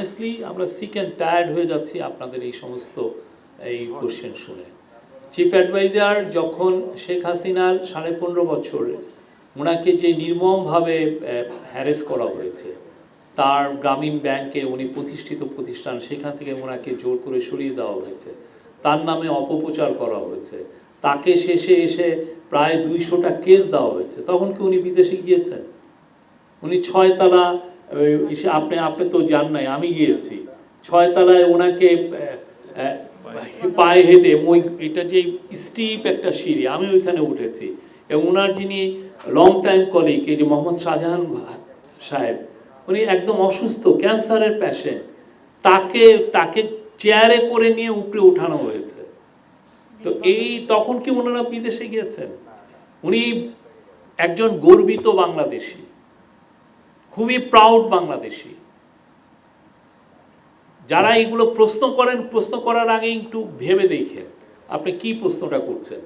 Honestly আমরা sick and tired হয়ে যাচ্ছি আপনাদের এই সমস্ত এই কোশ্চেন শুনে। চিফ অ্যাডভাইজার যখন শেখ হাসিনার 15.5 বছর ওনাকে যে নির্মমভাবে হ্যারেস করা হয়েছে, তার গ্রামীণ ব্যাংকে উনি প্রতিষ্ঠিত প্রতিষ্ঠান, সেখান থেকে ওনাকে জোর করে সরিয়ে দেওয়া হয়েছে, তার নামে অপপ্রচার করা হয়েছে, তাকে শেষে এসে প্রায় 200টা কেস দেওয়া হয়েছে, তখন কি উনি বিদেশে গিয়েছেন? উনি 6 তলা, আপনি তো যান নাই, আমি গিয়েছি 6 তলায় ওনাকে পায়ে হেঁটে, এটা যে স্টিপ একটা সিঁড়ি, আমি ওইখানে উঠেছি, এবং ওনার যিনি লং টাইম কলিগ এই যে মোহাম্মদ শাহজাহান সাহেব, উনি একদম অসুস্থ ক্যান্সারের পেশেন্ট, তাকে তাকে চেয়ারে করে নিয়ে উপরে উঠানো হয়েছে। তো এই তখন কি ওনারা বিদেশে গিয়েছেন? উনি একজন গর্বিত বাংলাদেশী, খুবই প্রাউড বাংলাদেশী। যারা এগুলো প্রশ্ন করেন, প্রশ্ন করার আগে একটু ভেবে দেখেন আপনি কি প্রশ্নটা করছেন।